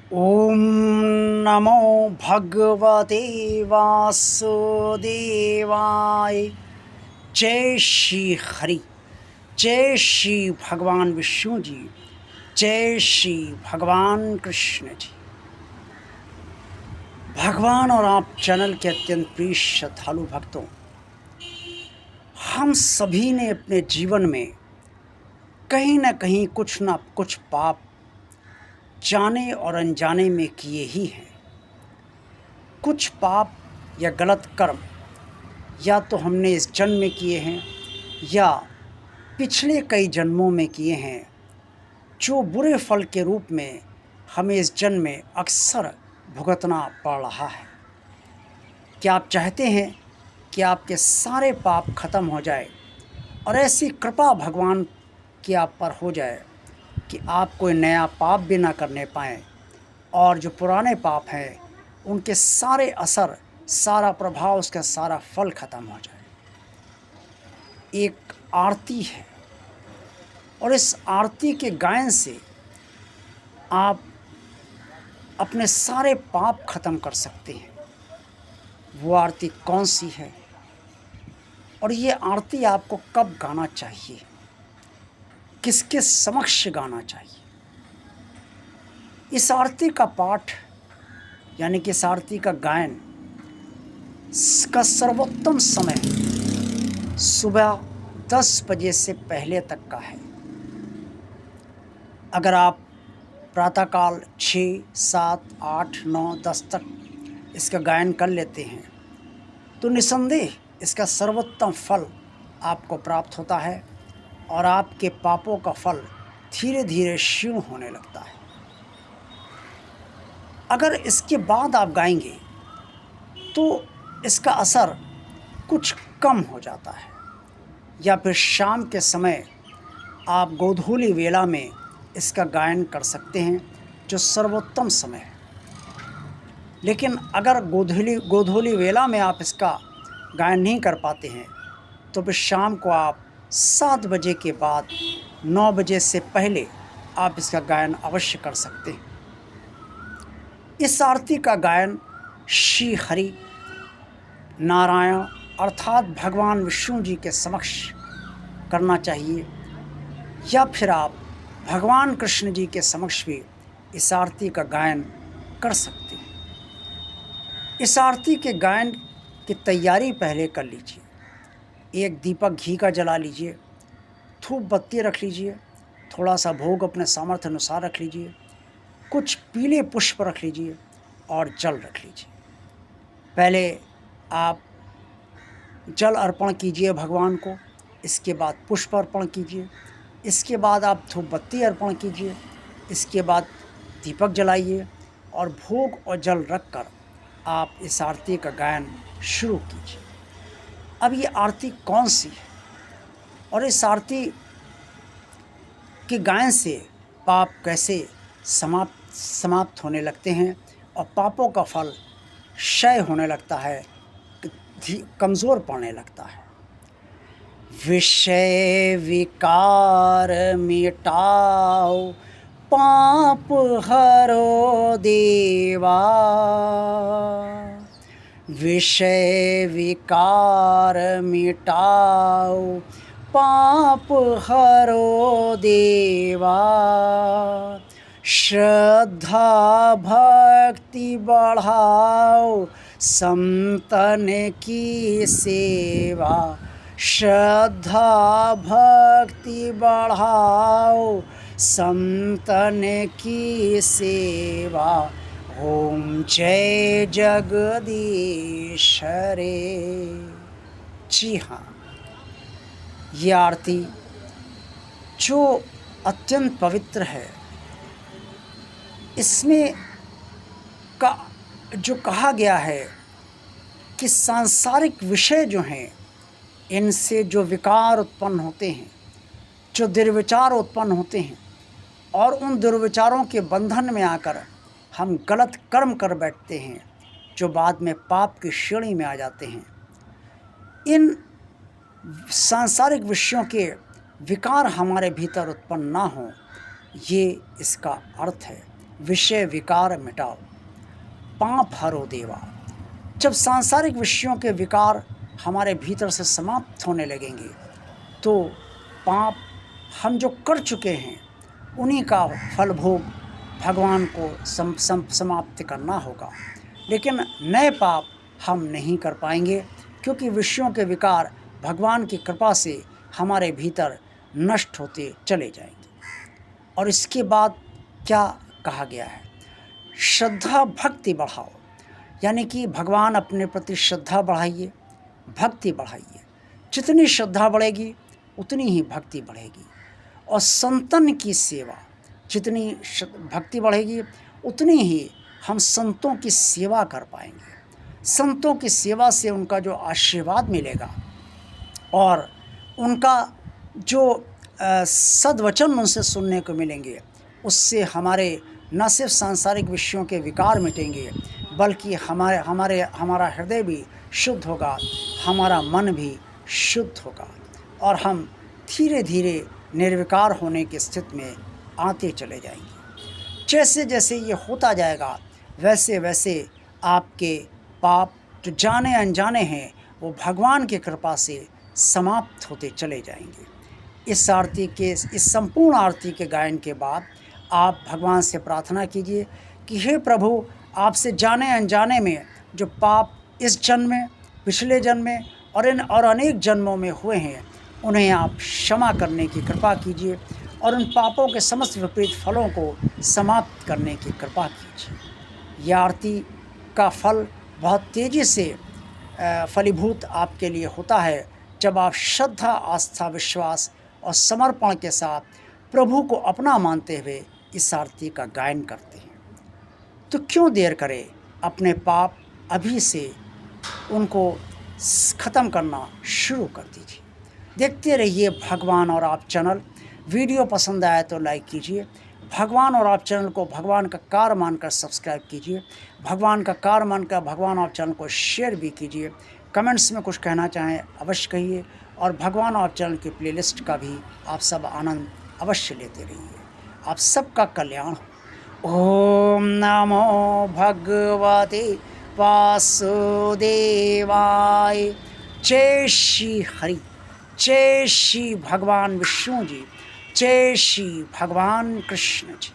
ॐ नमो भगवते वासुदेवाय। जय श्री हरि। जय श्री भगवान विष्णु जी। जय श्री भगवान कृष्ण जी। भगवान और आप चैनल के अत्यंत प्रिय श्रद्धालु भक्तों, हम सभी ने अपने जीवन में कहीं न कहीं कुछ न कुछ पाप जाने और अनजाने में किए ही हैं। कुछ पाप या गलत कर्म या तो हमने इस जन्म में किए हैं या पिछले कई जन्मों में किए हैं, जो बुरे फल के रूप में हमें इस जन्म में अक्सर भुगतना पड़ रहा है। क्या आप चाहते हैं कि आपके सारे पाप खत्म हो जाए और ऐसी कृपा भगवान की आप पर हो जाए कि आप कोई नया पाप भी ना करने पाएँ और जो पुराने पाप हैं उनके सारे असर, सारा प्रभाव, उसका सारा फल खत्म हो जाए? एक आरती है और इस आरती के गायन से आप अपने सारे पाप खत्म कर सकते हैं। वो आरती कौन सी है और ये आरती आपको कब गाना चाहिए, किसके समक्ष गाना चाहिए? इस आरती का पाठ यानी कि इस आरती का गायन का सर्वोत्तम समय सुबह 10 बजे से पहले तक का है। अगर आप प्रातःकाल 6, 7, 8, 9, 10 तक इसका गायन कर लेते हैं तो निसंदेह इसका सर्वोत्तम फल आपको प्राप्त होता है और आपके पापों का फल धीरे धीरे क्षीण होने लगता है। अगर इसके बाद आप गाएंगे तो इसका असर कुछ कम हो जाता है, या फिर शाम के समय आप गोधूली वेला में इसका गायन कर सकते हैं, जो सर्वोत्तम समय है। लेकिन अगर गोधूली वेला में आप इसका गायन नहीं कर पाते हैं तो फिर शाम को आप 7 बजे के बाद 9 बजे से पहले आप इसका गायन अवश्य कर सकते हैं। इस आरती का गायन श्री हरि नारायण अर्थात भगवान विष्णु जी के समक्ष करना चाहिए, या फिर आप भगवान कृष्ण जी के समक्ष भी इस आरती का गायन कर सकते हैं। इस आरती के गायन की तैयारी पहले कर लीजिए। एक दीपक घी का जला लीजिए, धूप बत्ती रख लीजिए, थोड़ा सा भोग अपने सामर्थ्य अनुसार रख लीजिए, कुछ पीले पुष्प रख लीजिए और जल रख लीजिए। पहले आप जल अर्पण कीजिए भगवान को, इसके बाद पुष्प अर्पण कीजिए, इसके बाद आप धूप बत्ती अर्पण कीजिए, इसके बाद दीपक जलाइए और भोग और जल रखकर आप इस आरती का गायन शुरू कीजिए। अब ये आरती कौन सी है और इस आरती के गायन से पाप कैसे समाप्त होने लगते हैं और पापों का फल क्षय होने लगता है, कमज़ोर पड़ने लगता है। विषय विकार मिटाओ, पाप हरो देवा। विषय विकार मिटाओ, पाप हरो देवा। श्रद्धा भक्ति बढ़ाओ, संतन की सेवा। श्रद्धा भक्ति बढ़ाओ, संतन की सेवा। ओम जय जगदीश रे। जी हाँ, ये आरती जो अत्यंत पवित्र है, इसमें जो कहा गया है कि सांसारिक विषय जो हैं, इनसे जो विकार उत्पन्न होते हैं, जो दुर्विचार उत्पन्न होते हैं और उन दुर्विचारों के बंधन में आकर हम गलत कर्म कर बैठते हैं, जो बाद में पाप की श्रेणी में आ जाते हैं। इन सांसारिक विषयों के विकार हमारे भीतर उत्पन्न ना हो, ये इसका अर्थ है। विषय विकार मिटाओ, पाप हरो देवा। जब सांसारिक विषयों के विकार हमारे भीतर से समाप्त होने लगेंगे तो पाप हम जो कर चुके हैं उन्हीं का फल भोग भगवान को समाप्त करना होगा, लेकिन नए पाप हम नहीं कर पाएंगे, क्योंकि विषयों के विकार भगवान की कृपा से हमारे भीतर नष्ट होते चले जाएंगे। और इसके बाद क्या कहा गया है? श्रद्धा भक्ति बढ़ाओ, यानी कि भगवान अपने प्रति श्रद्धा बढ़ाइए, भक्ति बढ़ाइए। जितनी श्रद्धा बढ़ेगी उतनी ही भक्ति बढ़ेगी। और संतन की सेवा, जितनी भक्ति बढ़ेगी उतनी ही हम संतों की सेवा कर पाएंगे। संतों की सेवा से उनका जो आशीर्वाद मिलेगा और उनका जो सद्वचन उनसे सुनने को मिलेंगे, उससे हमारे न सिर्फ सांसारिक विषयों के विकार मिटेंगे, बल्कि हमारा हृदय भी शुद्ध होगा, हमारा मन भी शुद्ध होगा और हम धीरे धीरे निर्विकार होने की स्थिति में आते चले जाएंगे। जैसे जैसे ये होता जाएगा वैसे वैसे आपके पाप जो जाने अनजाने हैं वो भगवान की कृपा से समाप्त होते चले जाएंगे। इस संपूर्ण आरती के गायन के बाद आप भगवान से प्रार्थना कीजिए कि हे प्रभु, आपसे जाने अनजाने में जो पाप इस जन्म में, पिछले जन्म में और अनेक जन्मों में हुए हैं, उन्हें आप क्षमा करने की कृपा कीजिए और उन पापों के समस्त विपरीत फलों को समाप्त करने की कृपा कीजिए। यह आरती का फल बहुत तेज़ी से फलीभूत आपके लिए होता है जब आप श्रद्धा, आस्था, विश्वास और समर्पण के साथ प्रभु को अपना मानते हुए इस आरती का गायन करते हैं। तो क्यों देर करें, अपने पाप अभी से उनको ख़त्म करना शुरू कर दीजिए। देखते रहिए भगवान और आप चैनल। वीडियो पसंद आया तो लाइक कीजिए। भगवान और आप चैनल को भगवान का कार्य मानकर सब्सक्राइब कीजिए। भगवान का कार्य मानकर भगवान और चैनल को शेयर भी कीजिए। कमेंट्स में कुछ कहना चाहें अवश्य कहिए और भगवान और चैनल की प्लेलिस्ट का भी आप सब आनंद अवश्य लेते रहिए। आप सबका कल्याण हो। ओम नमो भगवते वासुदेवाय। जय श्री हरि, जय श्री भगवान विष्णु जी, जय श्री भगवान कृष्ण जी।